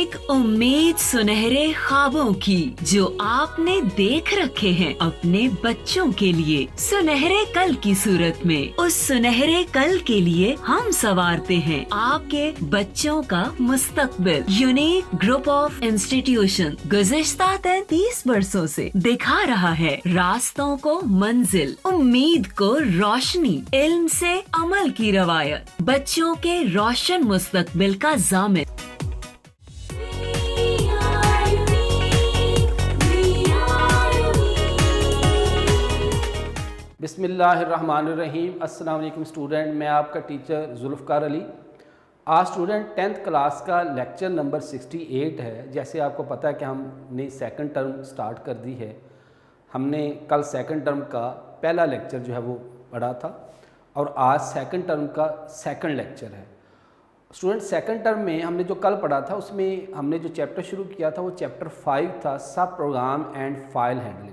एक उम्मीद सुनहरे ख्वाबों की जो आपने देख रखे हैं अपने बच्चों के लिए, सुनहरे कल की सूरत में। उस सुनहरे कल के लिए हम संवारते हैं आपके बच्चों का मुस्तकबिल। यूनिक ग्रुप ऑफ इंस्टीट्यूशन गुज़िश्ता 33 वर्षों से दिखा रहा है रास्तों को मंजिल, उम्मीद को रोशनी, इल्म से अमल की रवायत, बच्चों के रोशन मुस्तकबिल का जामिन। बिस्मिल्लाहिर्रहमानिर्रहीम। अस्सलाम वालेकुम स्टूडेंट, मैं आपका टीचर जुल्फ़कार अली। आज स्टूडेंट 10th क्लास का लेक्चर नंबर 68 है। जैसे आपको पता है कि हमने सेकंड टर्म स्टार्ट कर दी है। हमने कल सेकंड टर्म का पहला लेक्चर जो है वो पढ़ा था और आज सेकंड टर्म का सेकंड लेक्चर है। स्टूडेंट सेकंड टर्म में हमने जो कल पढ़ा था उसमें हमने जो चैप्टर शुरू किया था वो चैप्टर 5 था, सब प्रोग्राम एंड फाइल हैंडलिंग।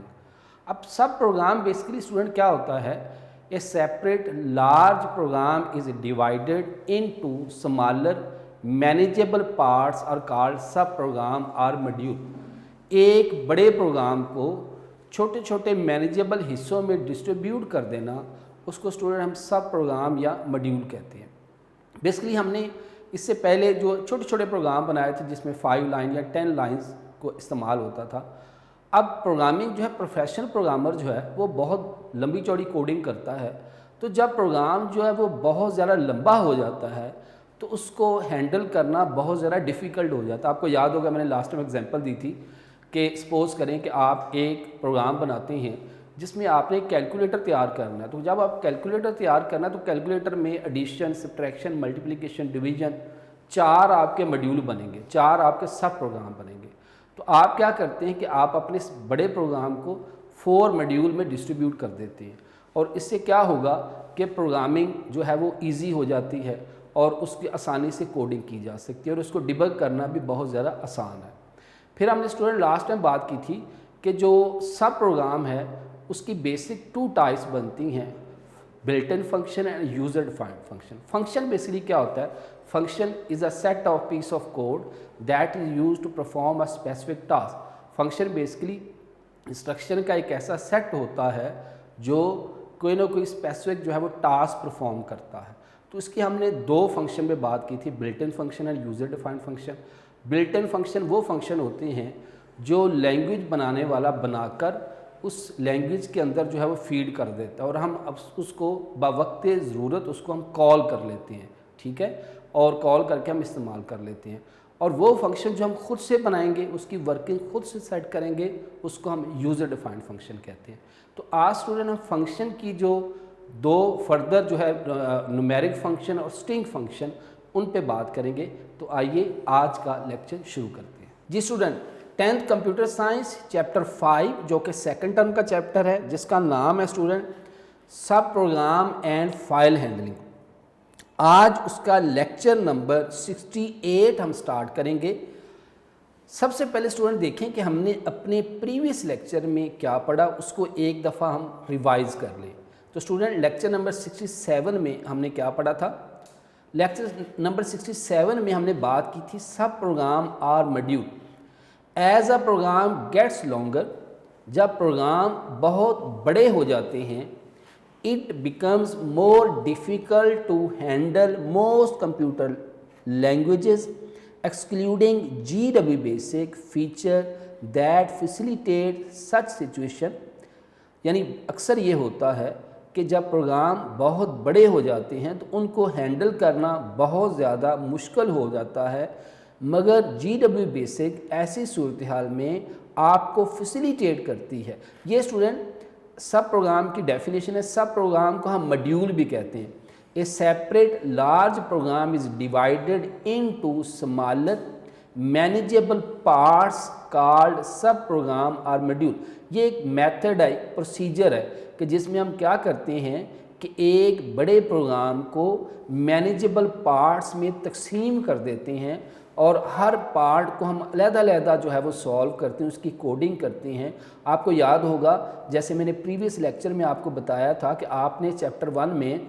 अब सब प्रोग्राम बेसिकली स्टूडेंट क्या होता है, a separate large program is divided into smaller manageable parts are called sub program or module. एक बड़े प्रोग्राम को छोटे छोटे मैनेजेबल हिस्सों में डिस्ट्रीब्यूट कर देना, उसको स्टूडेंट हम सब प्रोग्राम या मॉड्यूल कहते हैं। बेसिकली हमने इससे पहले जो छोटे छोटे प्रोग्राम बनाए थे जिसमें 5 लाइन या 10 लाइंस को इस्तेमाल होता था। अब प्रोग्रामिंग जो है, प्रोफेशनल प्रोग्रामर जो है वो बहुत लंबी चौड़ी कोडिंग करता है। तो जब प्रोग्राम जो है वो बहुत ज़्यादा लंबा हो जाता है तो उसको हैंडल करना बहुत ज़्यादा डिफ़िकल्ट हो जाता है। आपको याद होगा मैंने लास्ट में एग्जांपल दी थी कि सपोज़ करें कि आप एक प्रोग्राम बनाते हैं जिसमें आपने एक कैलकुलेटर तैयार करना है। तो जब आप कैलकुलेटर तैयार करना है तो कैलकुलेटर में एडिशन, सब्ट्रैक्शन, मल्टीप्लिकेशन, डिवीजन 4 आपके मॉड्यूल बनेंगे, 4 आपके सब प्रोग्राम बनेंगे। तो आप क्या करते हैं कि आप अपने इस बड़े प्रोग्राम को 4 मॉड्यूल में डिस्ट्रीब्यूट कर देते हैं और इससे क्या होगा कि प्रोग्रामिंग जो है वो इजी हो जाती है और उसकी आसानी से कोडिंग की जा सकती है और उसको डिबग करना भी बहुत ज़्यादा आसान है। फिर हमने स्टूडेंट लास्ट टाइम बात की थी कि जो सब प्रोग्राम है उसकी बेसिक 2 टाइप्स बनती हैं, built in function and user defined function. Function basically क्या होता है, function is a set of piece of code that is use to perform a specific task. Function basically instruction का एक ऐसा सेट होता है जो कोई ना कोई स्पेसिफिक जो है वो टास्क परफॉर्म करता है। तो इसकी हमने 2 फंक्शन में बात की थी, built in function and user defined function. Built in function वो फंक्शन होते हैं जो लैंग्वेज बनाने वाला बनाकर उस लैंग्वेज के अंदर जो है वो फीड कर देता है और हम अब उसको बवक्त ज़रूरत उसको हम कॉल कर लेते हैं, ठीक है, और कॉल करके हम इस्तेमाल कर लेते हैं। और वो फंक्शन जो हम खुद से बनाएंगे, उसकी वर्किंग खुद से सेट करेंगे, उसको हम यूज़र डिफाइंड फंक्शन कहते हैं। तो आज स्टूडेंट हम फंक्शन की जो 2 फर्दर जो है न्यूमेरिक फंक्शन और स्ट्रिंग फंक्शन उन पे बात करेंगे। तो आइए आज का लेक्चर शुरू करते हैं। जी student, 10th computer science chapter 5 जो कि सेकंड टर्म का चैप्टर है जिसका नाम है स्टूडेंट सब प्रोग्राम एंड फाइल हैंडलिंग। आज उसका लेक्चर नंबर 68 हम स्टार्ट करेंगे। सबसे पहले स्टूडेंट देखें कि हमने अपने प्रीवियस लेक्चर में क्या पढ़ा, उसको एक दफ़ा हम रिवाइज कर लें। तो स्टूडेंट लेक्चर नंबर 67 में हमने क्या पढ़ा था, लेक्चर नंबर 67 में हमने बात की थी sub program or module. As a program gets longer, जब प्रोग्राम बहुत बड़े हो जाते हैं, it becomes more difficult to handle most computer languages excluding GW basic feature that facilitate such situation. यानी अक्सर ये होता है कि जब प्रोग्राम बहुत बड़े हो जाते हैं तो उनको हैंडल करना बहुत ज़्यादा मुश्किल हो जाता है, मगर GW बेसिक ऐसी सूरत हाल में आपको फैसिलिटेट करती है। ये स्टूडेंट सब प्रोग्राम की डेफिनेशन है। सब प्रोग्राम को हम मॉड्यूल भी कहते हैं। A separate large program is divided into smaller manageable parts called sub program और मॉड्यूल। ये एक मेथड है, प्रोसीजर है कि जिसमें हम क्या करते हैं कि एक बड़े प्रोग्राम को मैनेजेबल पार्ट्स में तकसीम कर देते हैं और हर पार्ट को हम अलग-अलग जो है वो सॉल्व करते हैं, उसकी कोडिंग करते हैं। आपको याद होगा जैसे मैंने प्रीवियस लेक्चर में आपको बताया था कि आपने चैप्टर 1 में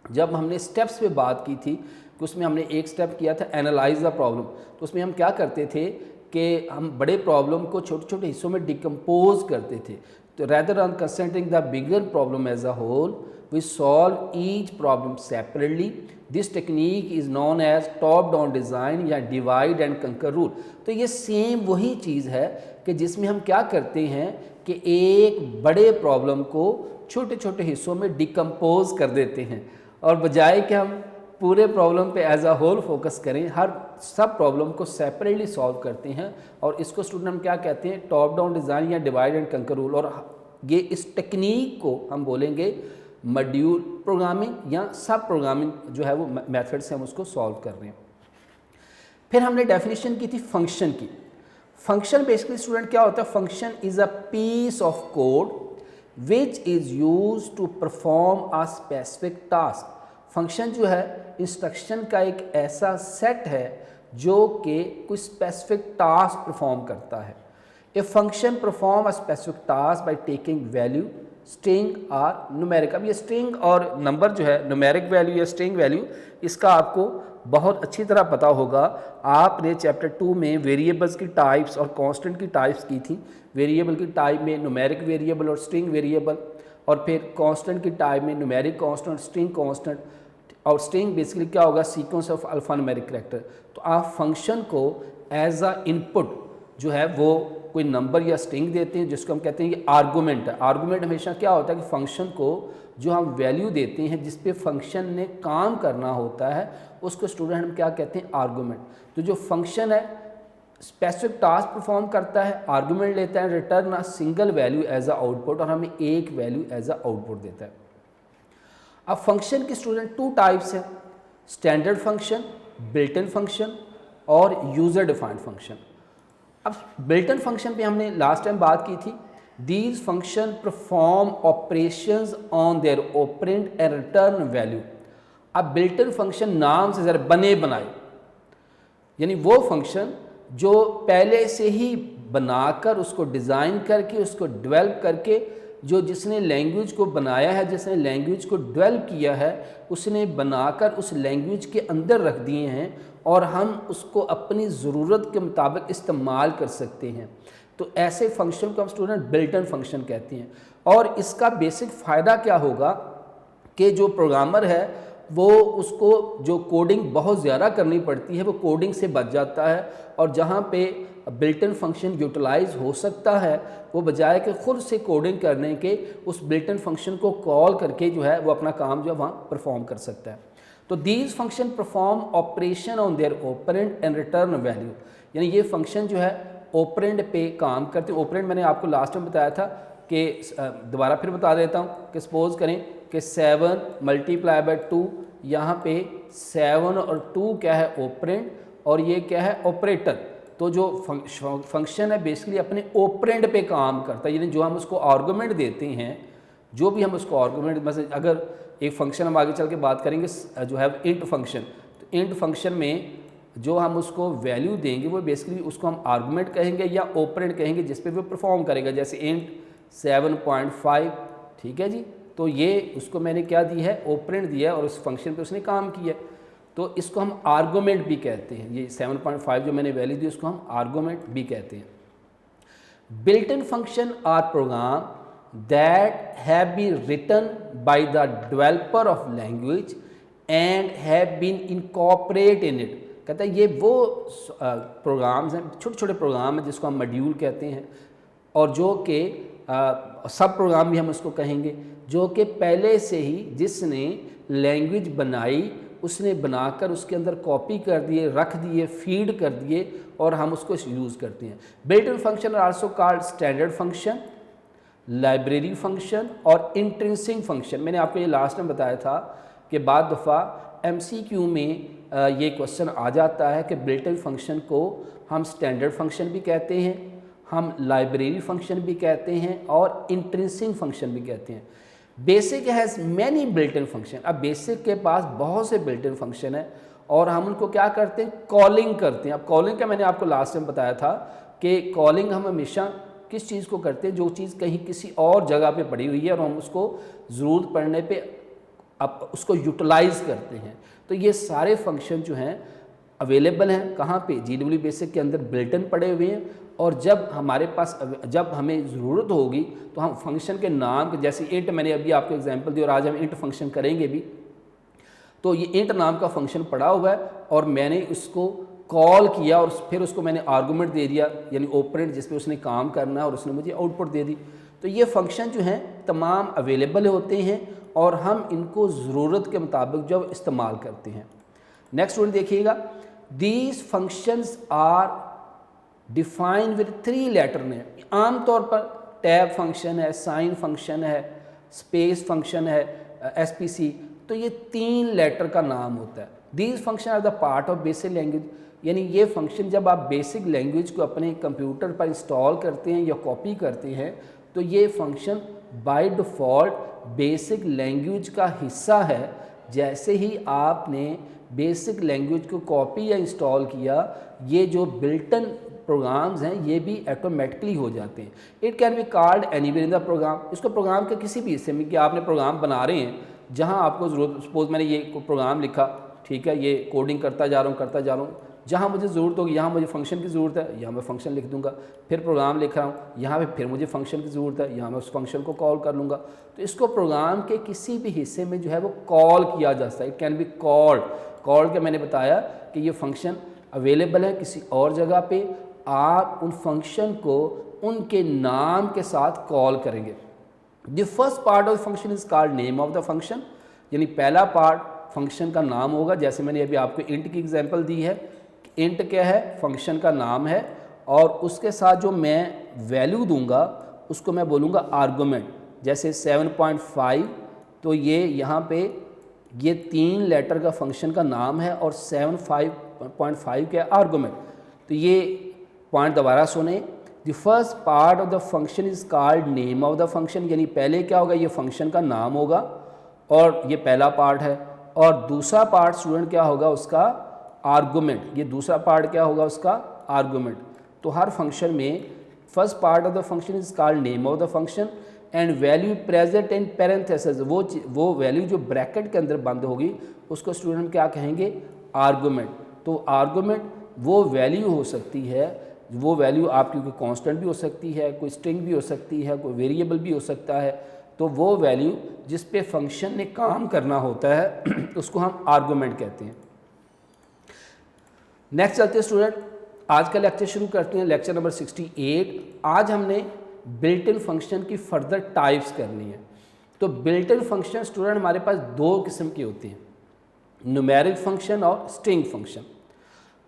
जब हमने स्टेप्स पे बात की थी कि उसमें हमने एक स्टेप किया था एनालाइज द प्रॉब्लम। तो उसमें हम क्या करते थे कि हम बड़े प्रॉब्लम को छोटे छोटे हिस्सों में डिकम्पोज करते थे। तो rather on considering the bigger problem as a whole we solve each problem separately. This technique is known as top down design या डिवाइड एंड कंकर रूल। तो ये सेम वही चीज़ है कि जिसमें हम क्या करते हैं कि एक बड़े प्रॉब्लम को छोटे छोटे हिस्सों में डिकम्पोज कर देते हैं, और बजाय कि हम पूरे प्रॉब्लम पे एज अ होल फोकस करें, हर सब प्रॉब्लम को सेपरेटली सॉल्व करते हैं। और इसको स्टूडेंट हम क्या कहते हैं, टॉप डाउन डिज़ाइन या डिवाइड एंड कंकर रूल। और ये इस टेक्निक को हम बोलेंगे मॉड्यूल प्रोग्रामिंग या सब प्रोग्रामिंग जो है वो मेथड से हम उसको सॉल्व कर रहे हैं। फिर हमने डेफिनेशन की थी फंक्शन की। फंक्शन बेसिकली स्टूडेंट क्या होता है, function is a piece of code which is use to perform a specific task. Function जो है इंस्ट्रक्शन का एक ऐसा सेट है जो कि कोई स्पेसिफिक टास्क परफॉर्म करता है। A function perform a specific task by taking value string और न्यूमेरिक। अब ये स्ट्रिंग और नंबर जो है, न्यूमेरिक वैल्यू या स्ट्रिंग वैल्यू, इसका आपको बहुत अच्छी तरह पता होगा। आपने चैप्टर 2 में वेरिएबल्स की टाइप्स और कांस्टेंट की टाइप्स की थी। वेरिएबल की टाइप में न्यूमेरिक वेरिएबल और स्ट्रिंग वेरिएबल, और फिर कांस्टेंट की टाइप में न्यूमेरिक कांस्टेंट, स्ट्रिंग कांस्टेंट। और स्ट्रिंग बेसिकली क्या होगा, sequence of alpha numeric character. तो आप फंक्शन को एज अ इनपुट जो है वो कोई नंबर या स्ट्रिंग देते हैं, जिसको हम कहते हैं कि आर्गूमेंट है। आर्गूमेंट हमेशा क्या होता है कि फंक्शन को जो हम वैल्यू देते हैं जिस पे फंक्शन ने काम करना होता है, उसको स्टूडेंट हम क्या कहते हैं, आर्गूमेंट। तो जो फंक्शन है स्पेसिफिक टास्क परफॉर्म करता है, आर्गूमेंट लेता है, return a single value as a output, और हमें एक वैल्यू एज अ आउटपुट देता है। अब फंक्शन की स्टूडेंट 2 टाइप्स हैं, standard function, built in function और यूज़र डिफाइंड फंक्शन। अब बिल्ट इन फंक्शन पे हमने लास्ट टाइम बात की थी। These function perform operations on their operand and return value. अब बिल्ट इन फंक्शन नाम से ज़रा बने बनाए, यानी वो फंक्शन जो पहले से ही बनाकर उसको डिज़ाइन करके उसको डेवलप करके, जो जिसने लैंग्वेज को बनाया है, जिसने लैंग्वेज को डेवलप किया है, उसने बनाकर उस लैंग्वेज के अंदर रख दिए हैं और हम उसको अपनी ज़रूरत के मुताबिक इस्तेमाल कर सकते हैं। तो ऐसे फंक्शन को हम स्टूडेंट बिल्ट इन फंक्शन कहते हैं। और इसका बेसिक फ़ायदा क्या होगा कि जो प्रोग्रामर है वो उसको जो कोडिंग बहुत ज़्यादा करनी पड़ती है वो कोडिंग से बच जाता है, और जहाँ पे बिल्ट इन फंक्शन यूटिलाइज हो सकता है वो बजाय कि खुद से कोडिंग करने के उस बिल्ट इन फंक्शन को कॉल करके जो है वो अपना काम जो है वहाँ परफॉर्म कर सकता है। तो these function perform operation on their operand and return value, यानी ये फंक्शन जो है ऑपरेंड पे काम करते हैं। ऑपरेंड मैंने आपको लास्ट में बताया था कि दोबारा फिर बता देता हूँ कि सपोज करें कि 7 मल्टीप्लाई बाय 2, यहाँ पे 7 और 2 क्या है, ऑपरेंड, और ये क्या है, ऑपरेटर। तो जो फंक्शन है बेसिकली अपने ऑपरेंड पे काम करता है, यानी जो हम उसको आर्गूमेंट देते हैं, जो भी हम उसको आर्गूमेंट, मतलब अगर एक फंक्शन हम आगे चल के बात करेंगे जो है इंट फंक्शन, तो इंट फंक्शन में जो हम उसको वैल्यू देंगे वो बेसिकली उसको हम आर्गूमेंट कहेंगे या ऑपरेंड कहेंगे, जिस पे वो परफॉर्म करेगा। जैसे इंट 7.5, ठीक है जी, तो ये उसको मैंने क्या दी है, ऑपरेंड दिया है, और उस फंक्शन पे उसने काम किया, तो इसको हम आर्गूमेंट भी कहते हैं। ये 7.5 जो मैंने वैल्यू दी उसको हम आर्गूमेंट भी कहते हैं। Built in function are program that have been written by the developer of language and have been incorporated in it। कहता है ये वो प्रोग्राम्स हैं, छोटे छोटे प्रोग्राम हैं जिसको हम मॉड्यूल कहते हैं, और जो कि सब प्रोग्राम भी हम उसको कहेंगे, जो कि पहले से ही जिसने लैंग्वेज बनाई उसने बनाकर उसके अंदर कॉपी कर दिए, रख दिए, फीड कर दिए, और हम उसको यूज़ करते हैं। Built in function are also called standard function, library function और इंट्रिंसिक फंक्शन। मैंने आपको ये लास्ट में बताया था कि बाद दफ़ा MCQ में ये क्वेश्चन आ जाता है कि बिल्ट इन फंक्शन को हम स्टैंडर्ड फंक्शन भी कहते हैं, हम लाइब्रेरी फंक्शन भी कहते हैं, और इंट्रिंसिक फंक्शन भी कहते हैं। Basic has many built in function. अब बेसिक के पास बहुत से बिल्ट इन फंक्शन है, और हम उनको क्या करते हैं, कॉलिंग करते हैं। अब कॉलिंग का मैंने आपको लास्ट में बताया था कि कॉलिंग हम हमेशा किस चीज़ को करते हैं, जो चीज़ कहीं किसी और जगह पे पड़ी हुई है और हम उसको ज़रूरत पड़ने पे आप उसको यूटिलाइज़ करते हैं। तो ये सारे फंक्शन जो हैं अवेलेबल हैं कहाँ पे, GW बेसिक के अंदर बिल्टन पड़े हुए हैं। और जब हमारे पास जब हमें ज़रूरत होगी तो हम फंक्शन के नाम, जैसे इंट मैंने अभी आपको एग्जांपल दी और आज हम इंट फंक्शन करेंगे भी, तो ये इंट नाम का फंक्शन पड़ा हुआ है और मैंने उसको कॉल किया और फिर उसको मैंने आर्गूमेंट दे दिया, यानी ऑपरेंड जिस पे उसने काम करना है, और उसने मुझे आउटपुट दे दी। तो ये फंक्शन जो हैं तमाम अवेलेबल होते हैं और हम इनको ज़रूरत के मुताबिक जो इस्तेमाल करते हैं। नेक्स्ट वर्ड देखिएगा, these functions are defined with 3 letter name. आमतौर पर टैब फंक्शन है, साइन फंक्शन है, स्पेस फंक्शन है, SPC, तो ये 3 लेटर का नाम होता है। These function are the part of basic language, यानी ये फंक्शन जब आप बेसिक लैंग्वेज को अपने कंप्यूटर पर इंस्टॉल करते हैं या कॉपी करते हैं तो ये function by default basic language का हिस्सा है। जैसे ही आपने बेसिक लैंग्वेज को कॉपी या इंस्टॉल किया, ये जो बिल्टन प्रोग्राम्स हैं ये भी ऑटोमेटिकली हो जाते हैं। It can be called anywhere in the program. इसको प्रोग्राम के किसी भी हिस्से में कि आपने प्रोग्राम बना रहे हैं जहां आपको ज़रूरत, सपोज मैंने ये प्रोग्राम लिखा, ठीक है, ये कोडिंग करता जा रहा हूँ, जहाँ मुझे ज़रूरत होगी, यहाँ मुझे फंक्शन की ज़रूरत है, यहाँ मैं फंक्शन लिख दूंगा। फिर प्रोग्राम लिख रहा हूँ, यहाँ पे फिर मुझे फंक्शन की ज़रूरत है, यहाँ मैं उस फंक्शन को कॉल कर लूँगा। तो इसको प्रोग्राम के किसी भी हिस्से में जो है वो कॉल किया जा सकता है। It can be called. Call के मैंने बताया कि ये फंक्शन अवेलेबल है किसी और जगह पे, आप उन फंक्शन को उनके नाम के साथ कॉल करेंगे। The first part of the function is called name of the function, यानी पहला पार्ट फंक्शन का नाम होगा। जैसे मैंने अभी आपको इंट की एग्जांपल दी है, इंट क्या है, फंक्शन का नाम है, और उसके साथ जो मैं वैल्यू दूंगा उसको मैं बोलूँगा आर्गूमेंट। जैसे 7.5, तो ये यहाँ पे ये 3 लेटर का फंक्शन का नाम है और 7.5 का आर्गूमेंट। तो ये पॉइंट दोबारा सुने, the first part of the function is called name of the function, यानी पहले क्या होगा, ये फंक्शन का नाम होगा और ये पहला पार्ट है, और दूसरा पार्ट स्टूडेंट क्या होगा उसका आर्गूमेंट। ये दूसरा पार्ट क्या होगा उसका आर्गूमेंट। तो हर फंक्शन में first part of the function is called name of the function and value present in parenthesis, वो वैल्यू जो ब्रैकेट के अंदर बंद होगी उसको स्टूडेंट क्या कहेंगे, आर्गूमेंट। तो आर्गूमेंट वो वैल्यू हो सकती है, वो वैल्यू आपकी कोई कांस्टेंट भी हो सकती है, कोई स्ट्रिंग भी हो सकती है, कोई वेरिएबल भी हो सकता है। तो वो वैल्यू जिस पे फंक्शन ने काम करना होता है उसको हम आर्गूमेंट कहते हैं। नेक्स्ट चलते हैं स्टूडेंट, आज का लेक्चर शुरू करते हैं, लेक्चर नंबर 68। आज हमने बिल्ट इन फंक्शन की फर्दर टाइप्स करनी है। तो बिल्ट इन फंक्शन स्टूडेंट हमारे पास 2 किस्म के होते हैं, न्यूमेरिक फंक्शन और स्ट्रिंग फंक्शन।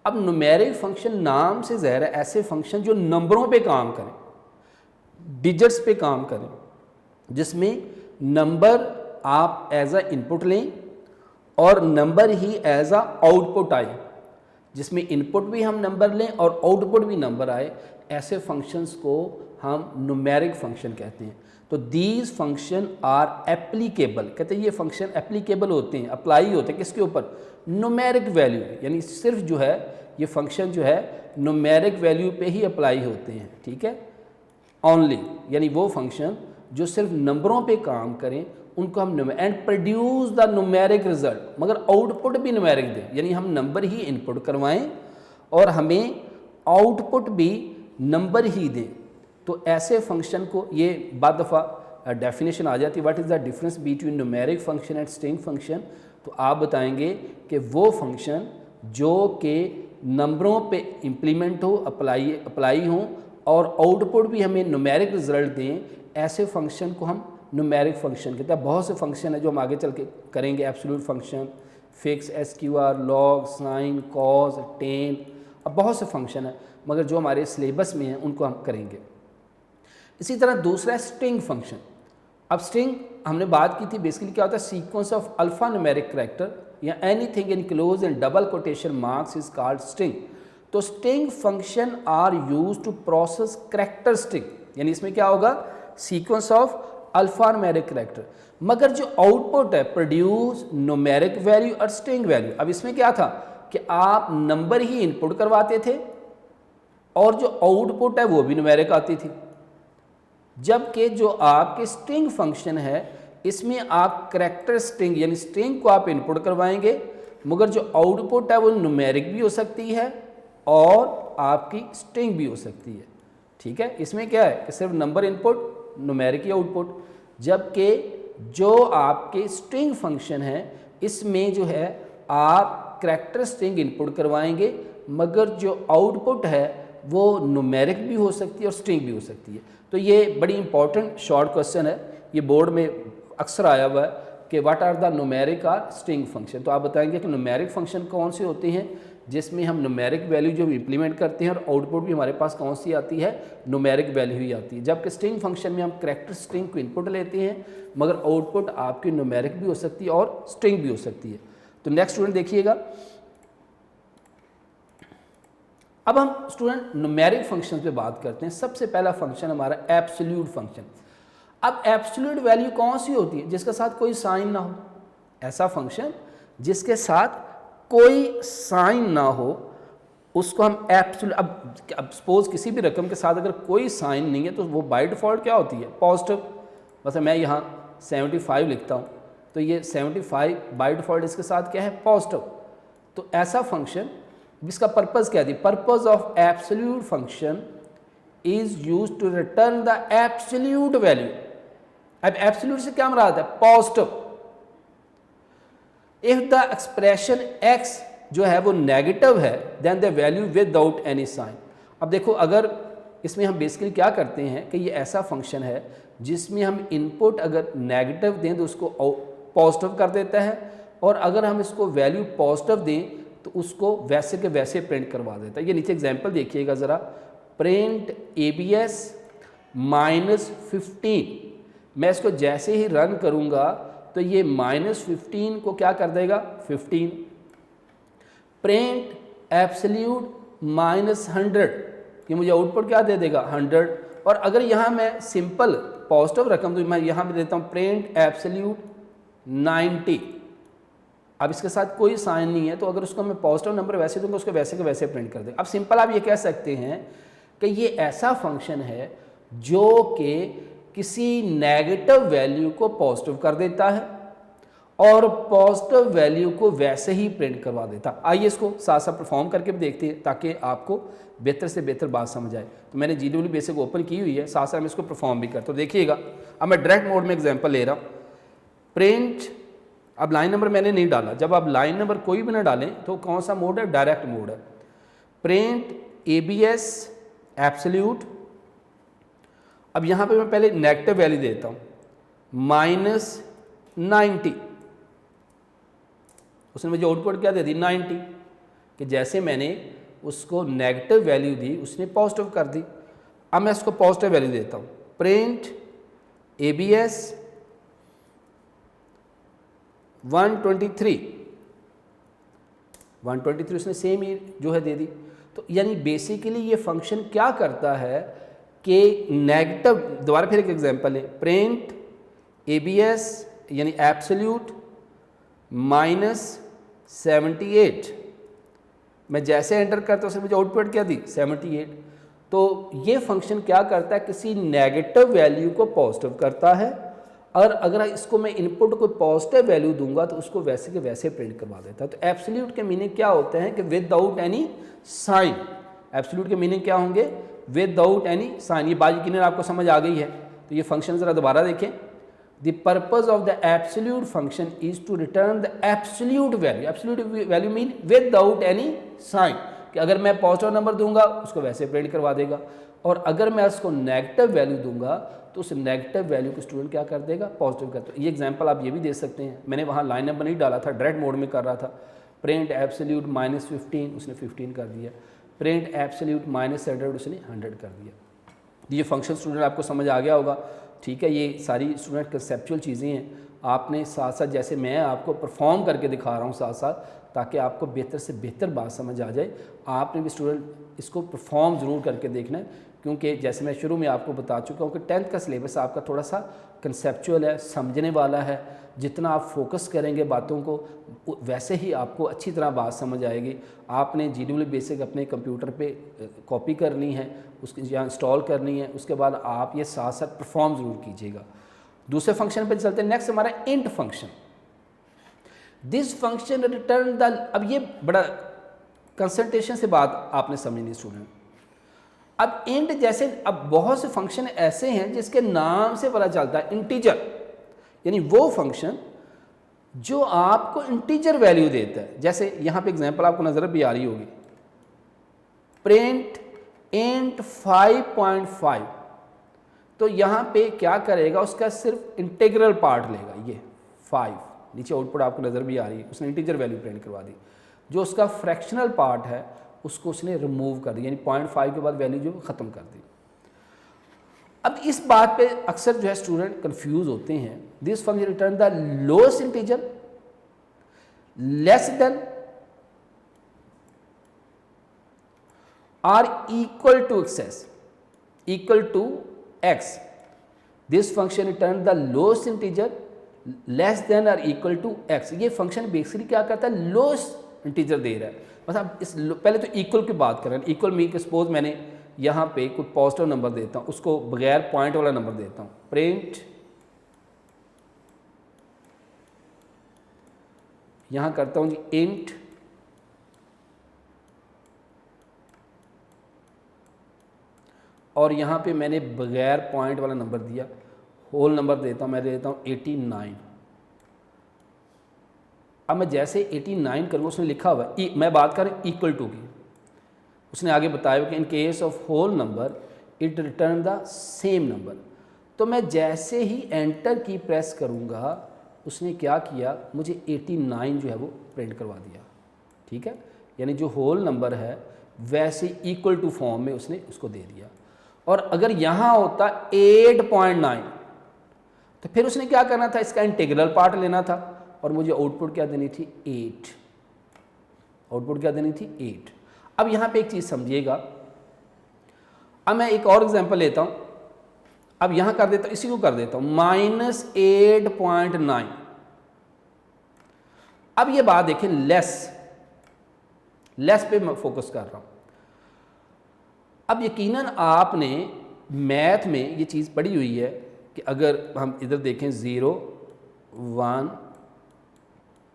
अब न्यूमेरिक फंक्शन नाम से ज़ाहिर है ऐसे फंक्शन जो नंबरों पे काम करें, डिजिट्स पे काम करें, जिसमें नंबर आप एज अ इनपुट लें और नंबर ही एज अ आउटपुट आए, जिसमें इनपुट भी हम नंबर लें और आउटपुट भी नंबर आए। ऐसे फंक्शंस को हम न्यूमेरिक फंक्शन कहते हैं। तो दीज फंक्शन आर एप्लीकेबल, कहते हैं ये फंक्शन एप्लीकेबल होते हैं, अप्लाई होते हैं किसके ऊपर, न्यूमेरिक वैल्यू, यानी सिर्फ जो है ये फंक्शन जो है न्यूमेरिक वैल्यू पे ही अप्लाई होते हैं, ठीक है, ओनली, यानी वो फंक्शन जो सिर्फ नंबरों पे काम करें उनको हम and produce the numeric result, मगर आउटपुट भी न्यूमेरिक दें, यानी हम नंबर ही इनपुट करवाएं और हमें आउटपुट भी नंबर ही दें। तो ऐसे फंक्शन को, ये बाद दफ़ा डेफिनेशन आ जाती है, what is the difference between numeric function and string function. तो आप बताएंगे कि वो फंक्शन जो कि नंबरों पे इम्प्लीमेंट हो, अप्लाई हो और आउटपुट भी हमें न्यूमेरिक रिजल्ट दें, ऐसे फंक्शन को हम न्यूमेरिक फंक्शन कहते हैं। बहुत से फंक्शन है जो हम आगे चल के करेंगे, absolute function, fix, SQR, log, sine, cos, tan, अब बहुत से फंक्शन है, मगर जो हमारे सिलेबस में हैं उनको हम करेंगे। इसी तरह दूसरा है स्ट्रिंग फंक्शन। अब स्ट्रिंग हमने बात की थी, बेसिकली क्या होता है, sequence of alpha numeric character या anything enclose in double quotation marks is called string. तो string function are used to process characteristic, यानी इसमें क्या होगा, sequence of alpha numeric character, मगर जो आउटपुट है प्रोड्यूस न्यूमेरिक वैल्यू और स्ट्रिंग वैल्यू। अब इसमें क्या था कि आप नंबर ही इनपुट करवाते थे और जो आउटपुट है वो भी न्यूमेरिक आती थी, जबकि जो आपके स्ट्रिंग फंक्शन है इसमें आप करैक्टर स्ट्रिंग यानी स्ट्रिंग को आप इनपुट करवाएंगे, मगर जो आउटपुट है वो न्यूमेरिक भी हो सकती है और आपकी स्ट्रिंग भी हो सकती है। ठीक है, इसमें क्या है कि सिर्फ नंबर इनपुट, न्यूमेरिक ही आउटपुट, जबकि जो आपके स्ट्रिंग फंक्शन है इसमें जो है आप करैक्टर स्ट्रिंग इनपुट करवाएंगे, मगर जो आउटपुट है वो न्यूमेरिक भी हो सकती है और स्ट्रिंग भी हो सकती है। तो ये बड़ी इंपॉर्टेंट शॉर्ट क्वेश्चन है, ये बोर्ड में अक्सर आया हुआ है कि व्हाट आर द न्यूमेरिक और स्ट्रिंग फंक्शन। तो आप बताएंगे कि न्यूमेरिक फंक्शन कौन से होते हैं जिसमें हम न्यूमेरिक वैल्यू जो इंप्लीमेंट करते हैं और आउटपुट भी हमारे पास कौन सी आती है, न्यूमेरिक वैल्यू ही आती है। जबकि स्ट्रिंग फंक्शन में हम करैक्टर स्ट्रिंग को इनपुट लेते हैं, मगर आउटपुट आपकी न्यूमेरिक भी हो सकती है और स्ट्रिंग भी हो सकती है। तो नेक्स्ट स्टूडेंट देखिएगा, अब हम स्टूडेंट न्यूमेरिक फंक्शन पे बात करते हैं। सबसे पहला फंक्शन हमारा एब्सोल्यूट फंक्शन। अब एब्सोल्यूट वैल्यू कौन सी होती है? जिसके साथ कोई साइन ना हो, ऐसा फंक्शन जिसके साथ कोई साइन ना हो उसको हम एब्सोल्यूट। अब सपोज किसी भी रकम के साथ अगर कोई साइन नहीं है तो वो बाय डिफ़ॉल्ट क्या होती है, पॉजिटिव। मतलब मैं यहाँ 75 लिखता हूँ तो ये 75 बाय डिफ़ॉल्ट इसके साथ क्या है, पॉजिटिव। तो ऐसा फंक्शन जिसका पर्पज़ क्या है, purpose of absolute function is use to return the absolute value. अब एब्सोल्यूट से क्या मुराद है, positive. If the expression x जो है वो नेगेटिव है then the value without any sign. अब देखो, अगर इसमें हम बेसिकली क्या करते हैं कि ये ऐसा फंक्शन है जिसमें हम इनपुट अगर नेगेटिव दें तो उसको पॉजिटिव कर देता है, और अगर हम इसको वैल्यू पॉजिटिव दें तो उसको वैसे के वैसे प्रिंट करवा देता है। ये नीचे एग्जांपल देखिएगा ज़रा, प्रिंट ABS -15। मैं इसको जैसे ही रन करूँगा तो ये -15 को क्या कर देगा, 15। प्रिंट एब्सोल्यूट -100, कि मुझे आउटपुट क्या दे देगा, 100। और अगर यहाँ मैं सिंपल पॉजिटिव रकम तो मैं यहाँ भी देता हूँ प्रिंट एब्सोल्यूट 90। अब इसके साथ कोई साइन नहीं है तो अगर उसको मैं पॉजिटिव नंबर वैसे दूंगा उसको वैसे के वैसे प्रिंट कर देगा। अब सिंपल आप ये कह सकते हैं कि ये ऐसा फंक्शन है जो कि किसी नेगेटिव वैल्यू को पॉजिटिव कर देता है और पॉजिटिव वैल्यू को वैसे ही प्रिंट करवा देता। आइए इसको साथ साथ परफॉर्म करके भी देखते हैं ताकि आपको बेहतर से बेहतर बात समझ आए। तो मैंने GW बेसिक ओपन की हुई है, साथ साथ मैं इसको परफॉर्म भी करता हूँ। देखिएगा, अब मैं डायरेक्ट मोड में एग्जांपल ले रहा हूँ। प्रिंट, अब लाइन नंबर मैंने नहीं डाला, जब आप लाइन नंबर कोई भी ना डालें तो कौन सा मोड है, डायरेक्ट मोड है। Print ABS absolute. अब यहाँ पे मैं पहले नेगेटिव वैल्यू देता हूँ -90। उसने मुझे आउटपुट क्या दे दी, 90, कि जैसे मैंने उसको नेगेटिव वैल्यू दी उसने पॉजिटिव कर दी। अब मैं इसको पॉजिटिव वैल्यू देता हूँ, प्रिंट ABS 123। 123 उसने सेम ही जो है दे दी। तो यानी बेसिकली ये फंक्शन क्या करता है कि नेगेटिव, दोबारा फिर एक एग्जांपल है, प्रिंट ABS यानी एब्सोल्यूट -78। मैं जैसे एंटर करता हूँ उसने मुझे आउटपुट क्या दी, 78। तो ये फंक्शन क्या करता है, किसी नेगेटिव वैल्यू को पॉजिटिव करता है, और अगर इसको मैं इनपुट को पॉजिटिव वैल्यू दूंगा तो उसको वैसे के वैसे प्रिंट करवा देता है। तो एब्सोल्यूट के मीनिंग क्या होते हैं कि विदाउट एनी साइन। एब्सोल्यूट के मीनिंग क्या होंगे, विदाउट एनी साइन। ये बात यकीनन आपको समझ आ गई है। तो ये फंक्शन ज़रा दोबारा देखें, the purpose of the absolute function is to return the absolute value. Absolute value mean without any sign, कि अगर मैं पॉजिटिव नंबर दूंगा उसको वैसे प्रिंट करवा देगा, और अगर मैं उसको नेगेटिव वैल्यू दूंगा तो उस नेगेटिव वैल्यू को स्टूडेंट क्या कर देगा, पॉजिटिव कर देगा। ये एग्जांपल आप ये भी दे सकते हैं, मैंने वहाँ लाइन नंबर नहीं डाला था, डायरेक्ट मोड में कर रहा था। प्रिंट एब्सोल्यूट -15 उसने 15 कर दिया, प्रिंट एब्सोल्यूट -100 उसने 100 कर दिया। ये फंक्शन स्टूडेंट आपको समझ आ गया होगा, ठीक है। ये सारी स्टूडेंट कंसेप्चुअल चीज़ें हैं, आपने साथ साथ जैसे मैं आपको परफॉर्म करके दिखा रहा हूँ साथ साथ, ताकि आपको बेहतर से बेहतर बात समझ आ जाए। आपने भी स्टूडेंट इसको परफॉर्म ज़रूर करके देखना है, क्योंकि जैसे मैं शुरू में आपको बता चुका हूँ कि 10th का सिलेबस आपका थोड़ा सा कंसेप्चुअल है, समझने वाला है। जितना आप फोकस करेंगे बातों को वैसे ही आपको अच्छी तरह बात समझ आएगी। आपने GW बेसिक अपने कंप्यूटर पे कॉपी करनी है, उसकी या इंस्टॉल करनी है, उसके बाद आप ये साथ साथ परफॉर्म ज़रूर कीजिएगा। दूसरे फंक्शन पे चलते हैं। नेक्स्ट हमारा int function. This function return the, अब ये बड़ा कंसंट्रेशन से बात आपने समझनी स्टूडेंट। अब इंट जैसे, अब बहुत से फंक्शन ऐसे हैं जिसके नाम से पता चलता है इंटीजर, यानी वो फंक्शन जो आपको इंटीजर वैल्यू देता है। जैसे यहाँ पे एग्जांपल आपको नजर भी आ रही होगी, प्रिंट इंट 5.5, तो यहाँ पे क्या करेगा, उसका सिर्फ इंटीग्रल पार्ट लेगा, ये 5, नीचे आउटपुट आपको नज़र भी आ रही है, उसने इंटीजर वैल्यू प्रिंट करवा दी। जो उसका फ्रैक्शनल पार्ट है उसको उसने रिमूव कर दिया, यानी 0.5 के बाद वैल्यू जो ख़त्म कर दी। अब इस बात पे अक्सर जो है स्टूडेंट कंफ्यूज होते हैं। This function return the lowest integer less than or equal to excess equal to x. This function return the lowest integer less than और इक्वल टू एक्स। ये फंक्शन बेसिकली क्या करता है, लोएस्ट इंटीजर दे रहा है। बस आप इस पहले तो इक्वल की बात करें। इक्वल मीन कि सपोज मैंने यहाँ पे कोई पॉजिटिव नंबर देता हूँ, उसको बगैर पॉइंट वाला नंबर देता हूँ, प्रिंट, यहाँ करता हूँ जी इंट और यहाँ पे मैंने बगैर पॉइंट वाला नंबर दिया, होल नंबर देता हूँ, मैं देता हूँ 89। अब मैं जैसे 89 करूँगा, उसने लिखा हुआ है, मैं बात करें इक्वल टू की, उसने आगे बताया कि in case of whole number it return the same number. तो मैं जैसे ही एंटर की प्रेस करूँगा, उसने क्या किया, मुझे 89 जो है वो प्रिंट करवा दिया। ठीक है, यानी जो होल नंबर है वैसे इक्वल टू फॉर्म में उसने उसको दे दिया। और अगर यहाँ होता 8.9 तो फिर उसने क्या करना था, इसका इंटीग्रल पार्ट लेना था और मुझे आउटपुट क्या देनी थी, 8। आउटपुट क्या देनी थी, 8। अब यहाँ पे एक चीज़ समझिएगा। अब मैं एक और एग्जांपल लेता हूँ। अब यहाँ कर देता हूँ, इसी को कर देता हूँ -8.9। अब ये बात देखें, लेस पे मैं फोकस कर रहा हूँ। अब यकीनन आपने मैथ में ये चीज़ पढ़ी हुई है कि अगर हम इधर देखें 0 1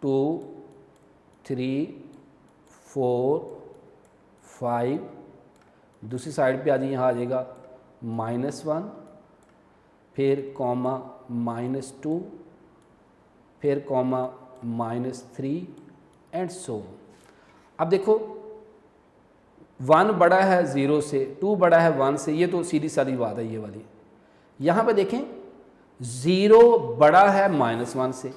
2 3 4 5, दूसरी साइड पे आ जाइए, यहाँ आ जाएगा -1, फिर कॉमा -2, फिर कॉमा -3 एंड सो। अब देखो 1 बड़ा है 0 से, 2 बड़ा है 1 से, ये तो सीधी सादी बात है ये वाली। यहाँ पे देखें 0 बड़ा है -1 से,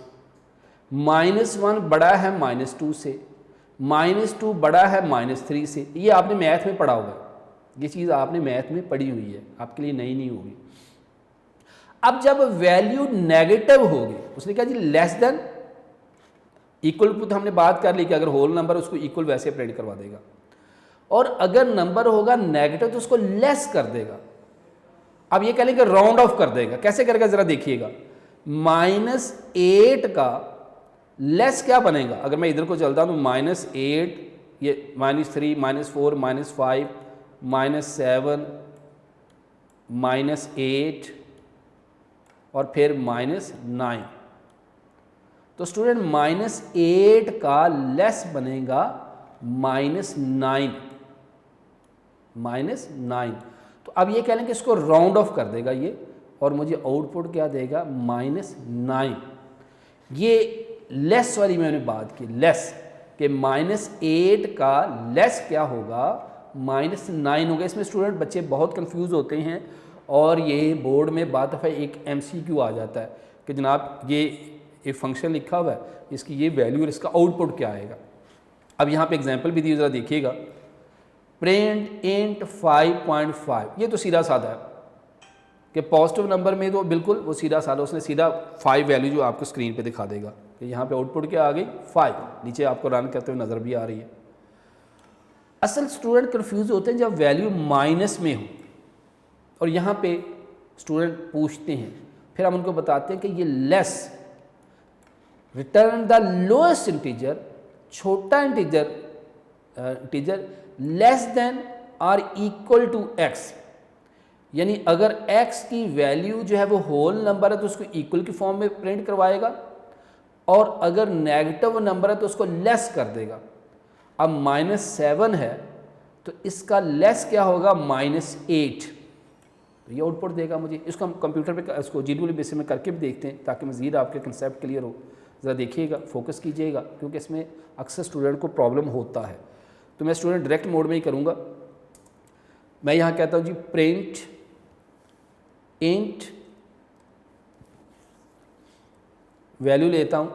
-1 बड़ा है -2 से, -2 बड़ा है -3 से। ये आपने मैथ में पढ़ा होगा, ये चीज़ आपने मैथ में पढ़ी हुई है, आपके लिए नई नहीं होगी। अब जब वैल्यू नेगेटिव होगी, उसने कहा जी लेस देन, इक्वल टू तो हमने बात कर ली कि अगर होल नंबर उसको इक्वल वैसे प्रिंट करवा देगा, और अगर नंबर होगा नेगेटिव तो उसको लेस कर देगा। अब ये कह लेंगे राउंड ऑफ कर देगा। कैसे करेगा जरा देखिएगा, -8 का लेस क्या बनेगा, अगर मैं इधर को चलता हूँ तो -8, ये -3 -4 -5 -7 -8 और फिर -9। तो स्टूडेंट -8 का लेस बनेगा -9। तो अब ये कह लें कि इसको राउंड ऑफ कर देगा ये, और मुझे आउटपुट क्या देगा, -9। ये लेस वाली मैंने बात की, लेस कि -8 का लेस क्या होगा, -9 होगा। इसमें स्टूडेंट बच्चे बहुत कंफ्यूज होते हैं और ये बोर्ड में बात दफ़ा एक MCQ आ जाता है कि जनाब ये एक फंक्शन लिखा हुआ है, इसकी ये वैल्यू और इसका आउटपुट क्या आएगा। अब यहाँ पे एग्जांपल भी दी, ज़रा देखिएगा, प्रिंट इंट 5.5। ये तो सीधा साधा है कि पॉजिटिव नंबर में तो बिल्कुल वो सीधा साधा, उसने सीधा 5 वैल्यू जो आपको स्क्रीन पे दिखा देगा कि यहाँ पे आउटपुट क्या आ गई, 5। नीचे आपको रन करते हुए नज़र भी आ रही है। असल स्टूडेंट कंफ्यूज होते हैं जब वैल्यू माइनस में हो, और यहाँ पे स्टूडेंट पूछते हैं, फिर हम उनको बताते हैं कि ये less, return the lowest integer, छोटा इंटीजर लेस देन और इक्वल टू एक्स। यानी अगर x की वैल्यू जो है वो होल नंबर है तो उसको इक्वल की फॉर्म में प्रिंट करवाएगा, और अगर नेगेटिव नंबर है तो उसको लेस कर देगा। अब -7 है तो इसका लेस क्या होगा, -8, तो ये आउटपुट देगा मुझे। इसको हम कंप्यूटर पे इसको जीडीओ बेसिस में करके भी देखते हैं ताकि मज़ीद आपके कंसेप्ट क्लियर हो। ज़रा देखिएगा, फोकस कीजिएगा, क्योंकि इसमें अक्सर स्टूडेंट को प्रॉब्लम होता है। तो मैं स्टूडेंट डायरेक्ट मोड में ही करूँगा। मैं यहाँ कहता हूँ जी प्रिंट इंट वैल्यू लेता हूँ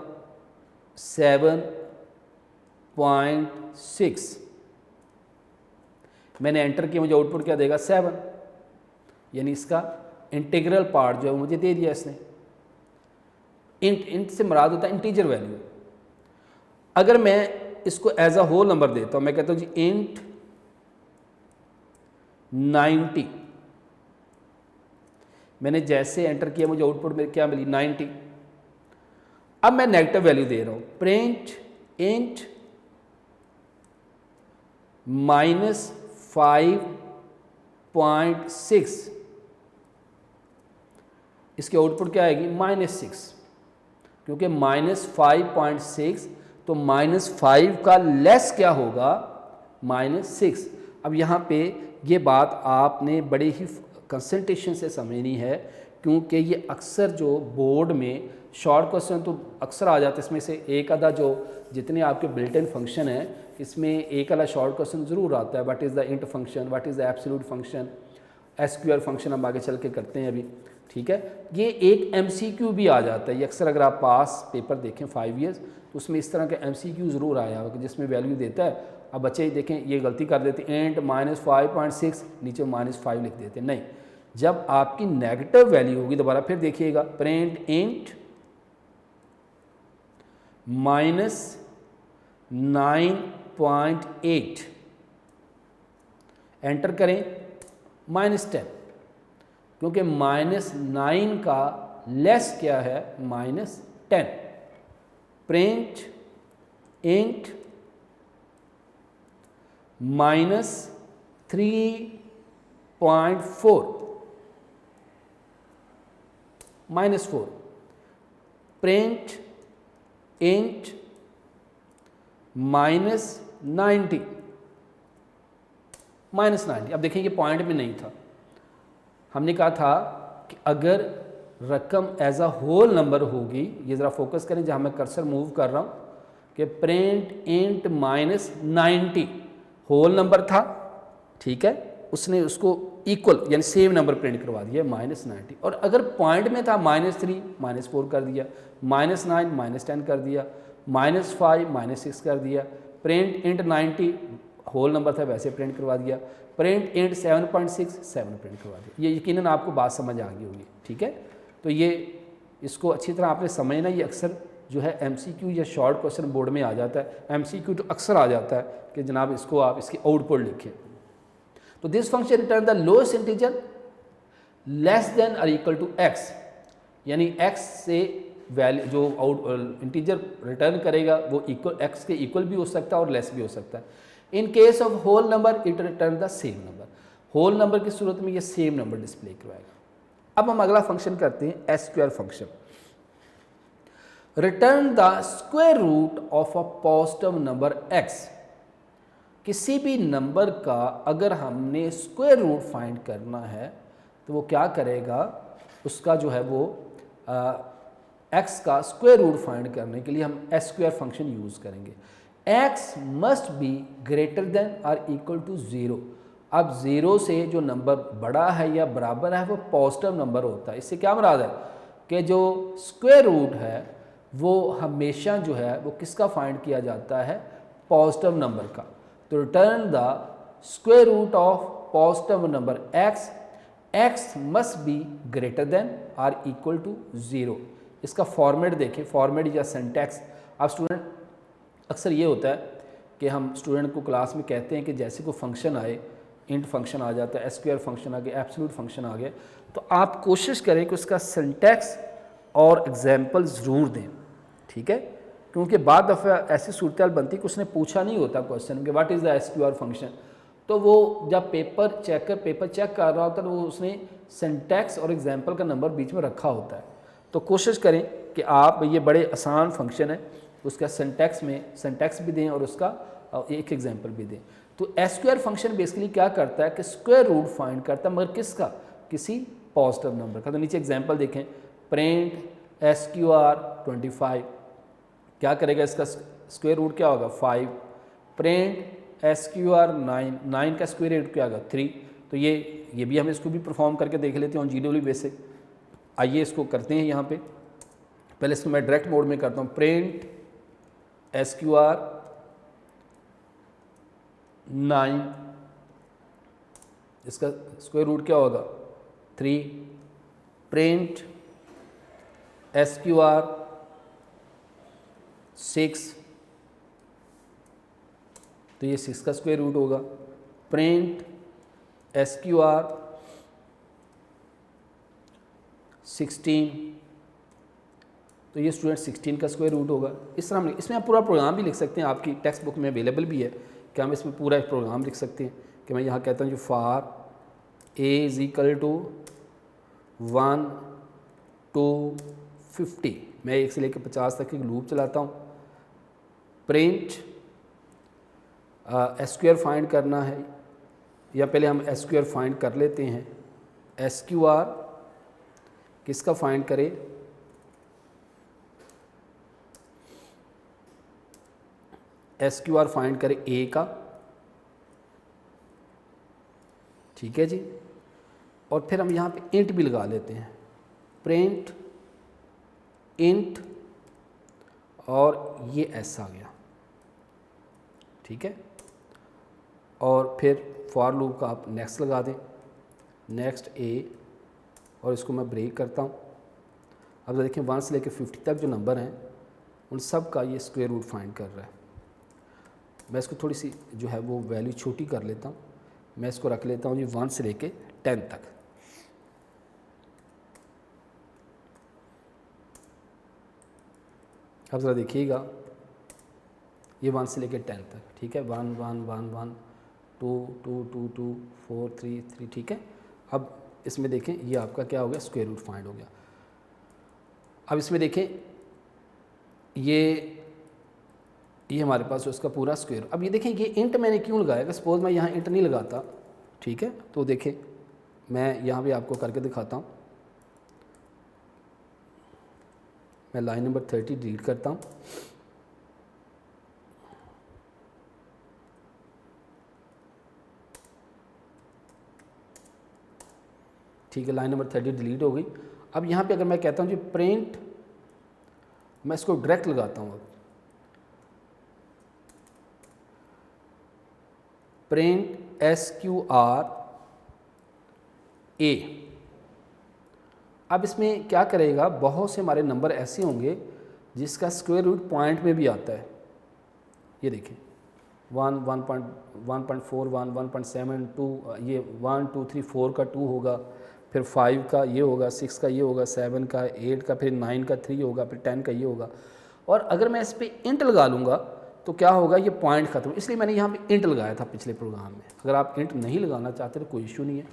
7.6, मैंने एंटर किया, मुझे आउटपुट क्या देगा, 7, यानी इसका इंटीग्रल पार्ट जो है मुझे दे दिया इसने। इंट से मुराद होता है इंटीजर वैल्यू। अगर मैं इसको एज अ होल नंबर देता हूँ, मैं कहता हूँ जी इंट 90, मैंने जैसे एंटर किया मुझे आउटपुट में क्या मिली, 90। अब मैं नेगेटिव वैल्यू दे रहा हूँ, प्रिंट इंट -5.6, इसकी आउटपुट क्या आएगी, -6, क्योंकि -5.6 तो -5 का लेस क्या होगा, -6। अब यहाँ पे ये बात आपने बड़े ही कंसंट्रेशन से समझनी है, क्योंकि ये अक्सर जो बोर्ड में शॉर्ट क्वेश्चन तो अक्सर आ जाते हैं, इसमें से एक आधा जो जितने आपके बिल्ट इन फंक्शन है इसमें एक आधा शॉर्ट क्वेश्चन ज़रूर आता है। What is the int function, what is the absolute function, SQR function हम आगे चल के करते हैं अभी, ठीक है। ये एक एमसीक्यू भी आ जाता है, ये अक्सर अगर आप पास पेपर देखें 5 ईयर्स तो उसमें इस तरह का एमसीक्यू ज़रूर आया होगा जिसमें वैल्यू देता है। अब बच्चे देखें ये गलती कर देते हैं, इंट -5.6 नीचे -5 लिख देते हैं। नहीं, जब आपकी नेगेटिव वैल्यू होगी, दोबारा फिर देखिएगा, प्रिंट इंट -9.8, एंटर करें, -10, क्योंकि -9 का लेस क्या है, -10। Print int -3.4, -4, print int -90, -90। अब देखिए ये पॉइंट में नहीं था, हमने कहा था कि अगर रकम एज अ होल नंबर होगी, ये ज़रा फोकस करें जहाँ मैं कर्सर मूव कर रहा हूँ, कि प्रिंट इंट -90 होल नंबर था, ठीक है, उसने उसको इक्वल यानी सेम नंबर प्रिंट करवा दिया -90। और अगर पॉइंट में था -3 -4 कर दिया, -9 -10 कर दिया, -5 -6 कर दिया, प्रिंट इंट 90 होल नंबर था वैसे प्रिंट करवा दिया, प्रिंट इंट 7.6 7 प्रिंट करवा दिया। ये यकीनन आपको बात समझ आ गई होगी, ठीक है। तो ये इसको अच्छी तरह आपने समझना। ये अक्सर जो है एमसीक्यू या शॉर्ट क्वेश्चन बोर्ड में आ जाता है, एमसीक्यू तो अक्सर आ जाता है कि जनाब इसको आप इसकी आउटपुट लिखें। तो this function return the lowest integer less than और इक्वल टू एक्स, यानी एक्स से वैल्यू जो इंटीजर रिटर्न करेगा वो इक्वल एक्स के इक्वल भी हो सकता है और लेस भी हो सकता है। In case of whole number it return the same number, whole number की सूरत में ये सेम नंबर डिस्प्ले करवाएगा। अब हम अगला फंक्शन करते हैं S square function. Return the square root of a positive number x, किसी भी नंबर का अगर हमने स्क्वायर रूट फाइंड करना है तो वो क्या करेगा, उसका जो है वो एक्स का स्क्वायर रूट फाइंड करने के लिए हम एस स्क्वायर फंक्शन यूज़ करेंगे। X must be greater than और इक्वल टू 0। अब 0 से जो नंबर बड़ा है या बराबर है वो पॉजिटिव नंबर होता है। इससे क्या मुराद है कि जो स्क्वायर रूट है वो हमेशा जो है वो किसका फाइंड किया जाता है, पॉजिटिव नंबर का। तो return the square root of positive number x, x must be greater than और इक्वल टू 0। इसका फॉर्मेट देखें, फॉर्मेट या सिंटैक्स। अब स्टूडेंट अक्सर ये होता है कि हम स्टूडेंट को क्लास में कहते हैं कि जैसे कोई फंक्शन आए, इंट फंक्शन आ जाता है, स्क्वायर फंक्शन आ गया, एब्सोल्यूट फंक्शन आ गया, तो आप कोशिश करें कि उसका सिंटैक्स और एग्जाम्पल ज़रूर दें, ठीक है। क्योंकि बाद दफ़ा ऐसी सूरत बनती कि उसने पूछा नहीं होता क्वेश्चन कि what is the square function, तो वो जब पेपर चेक कर रहा होता है तो वो उसने सिंटैक्स और एग्जाम्पल का नंबर बीच में रखा होता है। तो कोशिश करें कि आप, ये बड़े आसान फंक्शन है, उसका सिंटैक्स भी दें और उसका एक एग्जाम्पल भी दें। तो एसक्यूआर फंक्शन बेसिकली क्या करता है कि स्क्वायर रूट फाइंड करता है, मगर किसका, किसी पॉजिटिव नंबर का। तो नीचे एग्जाम्पल देखें, प्रिंट एसक्यूआर 25, क्या करेगा, इसका स्क्वायर रूट क्या होगा 5। प्रिंट एसक्यूआर 9 का स्क्वायर रूट क्या होगा 3। तो ये भी हम इसको भी परफॉर्म करके देख लेते हैं ऑन GW बेसिक। आइए इसको करते हैं यहाँ पे। पहले इसको मैं डायरेक्ट मोड में करता हूँ, प्रिंट एसक्यूआर 9, इसका स्क्वायर रूट क्या होगा 3। प्रिंट एसक्यूआर 6, तो ये 6 का स्क्वायर रूट होगा। प्रिंट एसक्यूआर 16, तो ये स्टूडेंट 16 का स्क्वायर रूट होगा। इस तरह हम इसमें आप पूरा प्रोग्राम भी लिख सकते हैं, आपकी टेक्स्ट बुक में अवेलेबल भी है कि हम इसमें पूरा एक प्रोग्राम लिख सकते हैं। कि मैं यहाँ कहता हूँ जो for a is equal to 1 to 50, मैं 1 से लेकर 50 तक एक लूप चलाता हूँ। प्रिंट एसक्यूआर फाइंड करना है, या पहले हम एसक्यूआर फाइंड कर लेते हैं। एसक्यूआर किसका फाइंड करें, एसक्यूआर फाइंड करें ए का, ठीक है जी। और फिर हम यहाँ पे इंट भी लगा लेते हैं, प्रिंट इंट, और ये एस आ गया, ठीक है। और फिर फॉर लूप का आप नेक्स्ट लगा दें, नेक्स्ट ए, और इसको मैं ब्रेक करता हूँ। अब देखें 1 से लेकर 50 तक जो नंबर हैं उन सब का ये स्क्वायर रूट फाइंड कर रहा है। मैं इसको थोड़ी सी जो है वो वैल्यू छोटी कर लेता हूँ, मैं इसको रख लेता हूँ जी 1 से लेके 10 तक। अब ज़रा देखिएगा, ये 1 से लेके 10 तक, ठीक है। 1 1 1 1 2 2 2 2 4 3 3, ठीक है। अब इसमें देखें ये आपका क्या हो गया, स्क्वायर रूट फाइंड हो गया। अब इसमें देखें ये हमारे पास उसका पूरा स्क्वायर। अब ये देखें ये इंट मैंने क्यों लगाया, सपोज मैं यहाँ इंट नहीं लगाता, ठीक है। तो देखें मैं यहाँ भी आपको करके दिखाता हूँ। मैं लाइन नंबर 30 डिलीट करता हूँ। ठीक है, लाइन नंबर 30 डिलीट हो गई। अब यहाँ पे अगर मैं कहता हूँ जी प्रिंट, मैं इसको डायरेक्ट लगाता हूँ, अब प्रिंट एसक्यूआर ए। अब इसमें क्या करेगा, बहुत से हमारे नंबर ऐसे होंगे जिसका स्क्वायर रूट पॉइंट में भी आता है। ये देखिए 1 1.4 1 1.7 2, ये 1 2 3 4 का 2 होगा, फिर 5 का ये होगा, 6 का ये होगा, 7 का, 8 का, फिर 9 का 3 होगा, फिर 10 का ये होगा। और अगर मैं इस पर इंट लगा लूँगा तो क्या होगा, ये पॉइंट ख़त्म। इसलिए मैंने यहाँ पे इंट लगाया था पिछले प्रोग्राम में। अगर आप इंट नहीं लगाना चाहते तो कोई इशू नहीं है।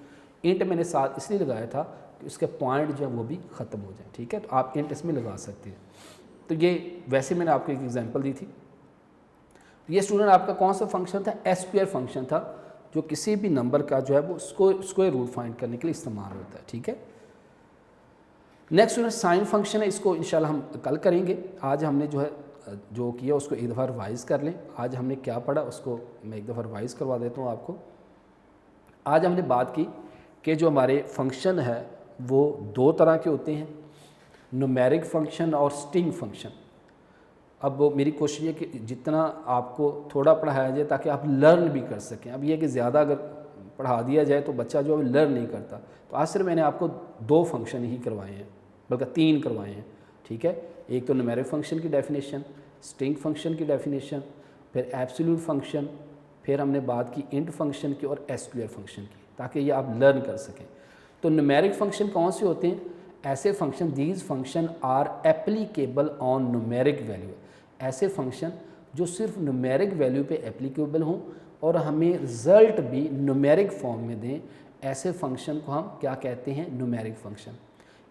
इंट मैंने साथ इसलिए लगाया था कि उसके पॉइंट जो है वो भी ख़त्म हो जाए, ठीक है। तो आप इंट इसमें लगा सकते हैं। तो ये वैसे मैंने आपको एक एग्जांपल दी थी। तो ये स्टूडेंट आपका कौन सा फंक्शन था, एसक्यूआर फंक्शन था, जो किसी भी नंबर का जो है वो स्क्वायर रूट फाइंड करने के लिए इस्तेमाल होता है, ठीक है। नेक्स्ट स्टूडेंट साइन फंक्शन है, इसको इंशाल्लाह हम कल करेंगे। आज हमने जो किया उसको एक दफ़ा रिवाइज़ कर लें। आज हमने क्या पढ़ा उसको मैं एक दफ़ा रिवाइज़ करवा देता हूँ आपको। आज हमने बात की कि जो हमारे फंक्शन है वो 2 तरह के होते हैं, न्यूमेरिक फंक्शन और स्ट्रिंग फंक्शन। अब मेरी कोशिश है कि जितना आपको थोड़ा पढ़ाया जाए ताकि आप लर्न भी कर सकें। अब ये कि ज़्यादा अगर पढ़ा दिया जाए तो बच्चा जो है लर्न नहीं करता। तो आज सिर्फ मैंने आपको 2 फंक्शन ही करवाए हैं, बल्कि 3 करवाए हैं, ठीक है। एक तो न्यूमेरिक फंक्शन की डेफिनेशन, स्ट्रिंग फंक्शन की डेफिनेशन, फिर एब्सोल्यूट फंक्शन, फिर हमने बात की इंट फंक्शन की और एसक्यूआर फंक्शन की, ताकि ये आप लर्न कर सकें। तो न्यूमेरिक फंक्शन कौन से होते हैं, ऐसे function, these function are applicable on numeric value, ऐसे फंक्शन जो सिर्फ न्यूमेरिक वैल्यू पे एप्लीकेबल हों और हमें रिज़ल्ट भी न्यूमेरिक फॉर्म में दें, ऐसे फंक्शन को हम क्या कहते हैं, numeric function.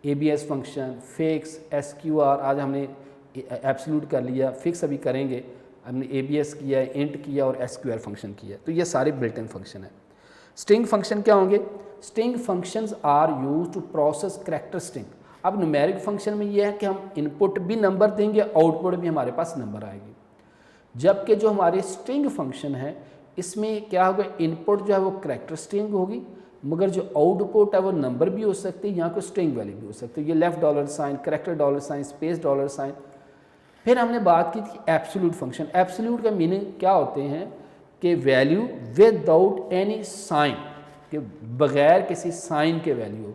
ABS function, fix, SQR, आज हमने एब्सोल्यूट कर लिया, फिक्स अभी करेंगे, हमने ABS किया है, इंट किया और SQR फंक्शन किया। तो ये सारे बिल्ट इन फंक्शन है। स्ट्रिंग फंक्शन क्या होंगे? String functions are use to process character string. अब न्यूमेरिक फंक्शन में ये है कि हम इनपुट भी नंबर देंगे, आउटपुट भी हमारे पास नंबर आएगी। जबकि जो हमारे स्ट्रिंग फंक्शन है इसमें क्या होगा, इनपुट जो है वो करैक्टर स्ट्रिंग होगी, मगर जो आउटपुट है वो नंबर भी हो सकती है, यहाँ को स्ट्रिंग वैल्यू भी हो सकती है। ये left dollar sign, character dollar sign, space dollar sign. फिर हमने बात की थी एब्सोल्यूट फंक्शन। एब्सोल्यूट का मीनिंग क्या होते हैं कि वैल्यू विदाउट एनी साइन, के बगैर किसी साइन के value.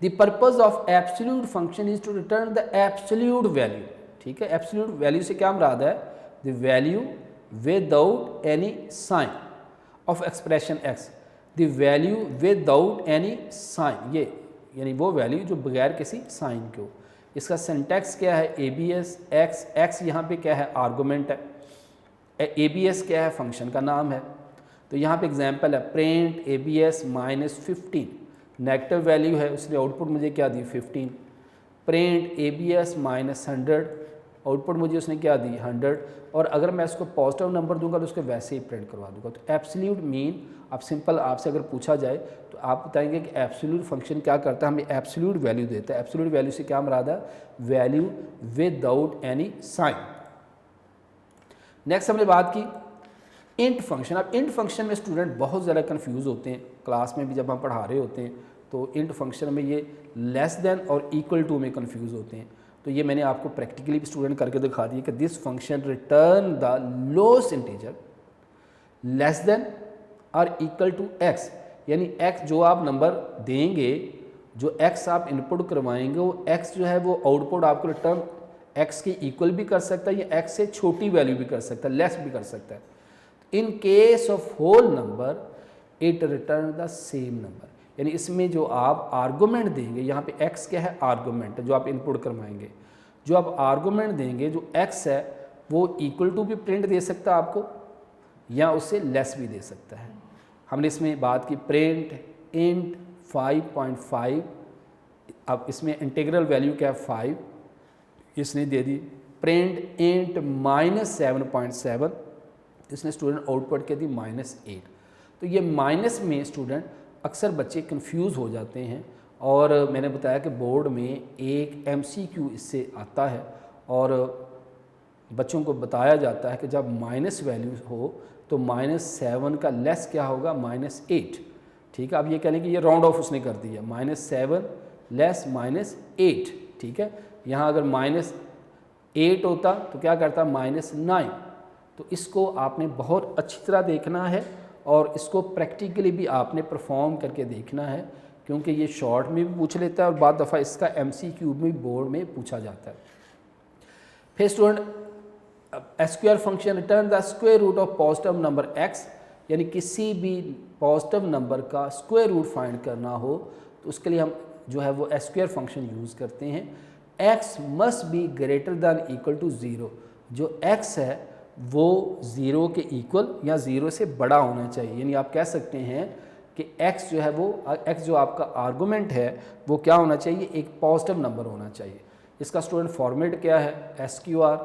The purpose of absolute function is to return the absolute value. ठीक है, एब्सोल्यूट वैल्यू से क्या मुराद है, the value without any sign of expression x, the value without any sign, ये यानी वो वैल्यू जो बगैर किसी साइन के हो। इसका सिंटैक्स क्या है, ABS एक्स, एक्स यहाँ पे क्या है, आर्गूमेंट है, ABS क्या है, फंक्शन का नाम है। तो यहाँ पे एग्जांपल है प्रिंट ABS -15, नेगेटिव वैल्यू है, उसने आउटपुट मुझे क्या दी, 15। प्रिंट ABS -100, आउटपुट मुझे उसने क्या दी, 100। और अगर मैं इसको पॉजिटिव नंबर दूंगा तो उसको वैसे ही प्रिंट करवा दूंगा। तो एब्सोल्यूट मीन, अब सिंपल आपसे अगर पूछा जाए तो आप बताएंगे कि एब्सोल्यूट फंक्शन क्या करता है, हमें एब्सोल्यूट वैल्यू देता है। एब्सोल्यूट वैल्यू से क्या मुराद है, value without any sign. Next हमने बात की इंट फंक्शन। अब इंट फंक्शन में स्टूडेंट बहुत ज़्यादा कंफ्यूज होते हैं, क्लास में भी जब हम पढ़ा रहे होते हैं तो इंट फंक्शन में ये लेस देन और इक्वल टू में कंफ्यूज होते हैं। तो ये मैंने आपको प्रैक्टिकली भी स्टूडेंट करके दिखा दिया कि this function return the lowest integer less than और इक्वल टू एक्स, यानी एक्स जो आप नंबर देंगे, जो एक्स आप इनपुट करवाएंगे, वो एक्स जो है वो आउटपुट आपको रिटर्न एक्स के इक्वल भी कर सकता है या एक्स से छोटी वैल्यू भी कर सकता है, लेस भी कर सकता है। In case of whole number it return the same number, यानी इसमें जो आप आर्गूमेंट देंगे, यहाँ पे x क्या है, आर्गूमेंट जो आप इनपुट करवाएंगे, जो आप आर्गूमेंट देंगे जो x है वो इक्वल टू भी प्रिंट दे सकता है आपको या उससे लेस भी दे सकता है। हमने इसमें बात की प्रिंट इंट 5.5, अब इसमें इंटीग्रल वैल्यू क्या है 5, इसने दे दी। प्रिंट इंट -7.7, इसने स्टूडेंट आउटपुट के दी -8। तो ये माइनस में स्टूडेंट अक्सर बच्चे कंफ्यूज हो जाते हैं, और मैंने बताया कि बोर्ड में एक MCQ इससे आता है और बच्चों को बताया जाता है कि जब माइनस वैल्यू हो तो -7 का लेस क्या होगा, -8। ठीक है, अब ये कहने कि ये राउंड ऑफ उसने कर दिया, -7 लेस -8। ठीक है, यहाँ अगर -8 होता तो क्या करता, -9। तो इसको आपने बहुत अच्छी तरह देखना है और इसको प्रैक्टिकली भी आपने परफॉर्म करके देखना है, क्योंकि ये शॉर्ट में भी पूछ लेता है और बाद दफ़ा इसका MCQ भी बोर्ड में पूछा जाता है। फिर student SQR function return the square root of positive number x, यानी किसी भी पॉजिटिव नंबर का स्क्वायर रूट फाइंड करना हो तो उसके लिए हम जो है वो SQR फंक्शन यूज़ करते हैं। x must be greater than equal to 0, जो x है वो 0 के इक्वल या 0 से बड़ा होना चाहिए। यानी आप कह सकते हैं कि x जो है वो x जो आपका आर्गूमेंट है वो क्या होना चाहिए, एक पॉजिटिव नंबर होना चाहिए। इसका स्टूडेंट फॉर्मेट क्या है, SQR,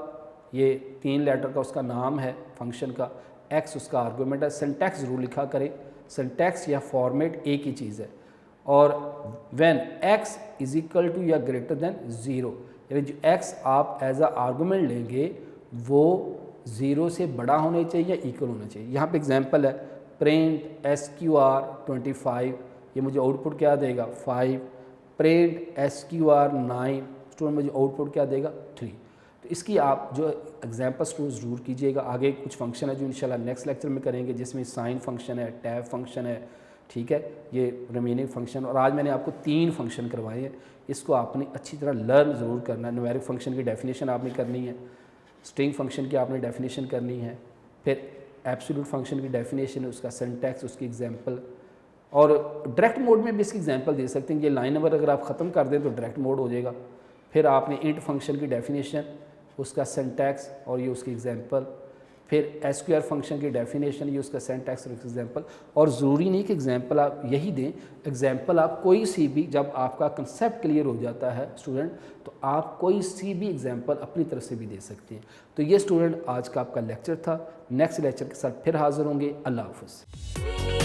ये 3 लेटर का उसका नाम है फंक्शन का, x उसका आर्गूमेंट है। सिंटैक्स ज़रूर लिखा करें, सिंटैक्स या फॉर्मेट एक ही चीज़ है। और when x is equal to या ग्रेटर देन 0, यानी जो x आप एज आ आर्गूमेंट लेंगे वो 0 से बड़ा होना चाहिए या इक्वल होना चाहिए। यहाँ पे एग्जांपल है प्रिंट SQR 25, ये मुझे आउटपुट क्या देगा 5। प्रिंट SQR 9, स्टूडेंट मुझे आउटपुट क्या देगा 3। तो इसकी आप जो एग्जांपल स्टूडेंट ज़रूर कीजिएगा। आगे कुछ फंक्शन है जो इंशाल्लाह नेक्स्ट लेक्चर में करेंगे, जिसमें साइन फंक्शन है, टैब फंक्शन है, ठीक है, ये रिमेनिंग फंक्शन। और आज मैंने आपको 3 फंक्शन करवाए हैं, इसको आपने अच्छी तरह लर्न ज़रूर करना है। न्यूमेरिक फंक्शन की डेफिनेशन आपने करनी है, स्ट्रिंग फंक्शन की आपने डेफिनेशन करनी है, फिर एब्सोल्यूट फंक्शन की डेफिनेशन, उसका सिंटैक्स, उसकी एग्जांपल, और डायरेक्ट मोड में भी इसकी एग्जांपल दे सकते हैं। ये लाइन नंबर अगर आप ख़त्म कर दें तो डायरेक्ट मोड हो जाएगा। फिर आपने इंट फंक्शन की डेफिनेशन, उसका सिंटैक्स और ये उसकी एग्जांपल, फिर एसक्यूआर फंक्शन की डेफिनेशन, ये उसका सिंटैक्स और एग्जांपल। और ज़रूरी नहीं कि एग्जांपल आप यही दें, एग्जांपल आप कोई सी भी, जब आपका कंसेप्ट क्लियर हो जाता है स्टूडेंट, तो आप कोई सी भी एग्जांपल अपनी तरफ से भी दे सकते हैं। तो ये स्टूडेंट आज का आपका लेक्चर था। नेक्स्ट लेक्चर के साथ फिर हाज़िर होंगे। अल्लाह हाफ़िज़।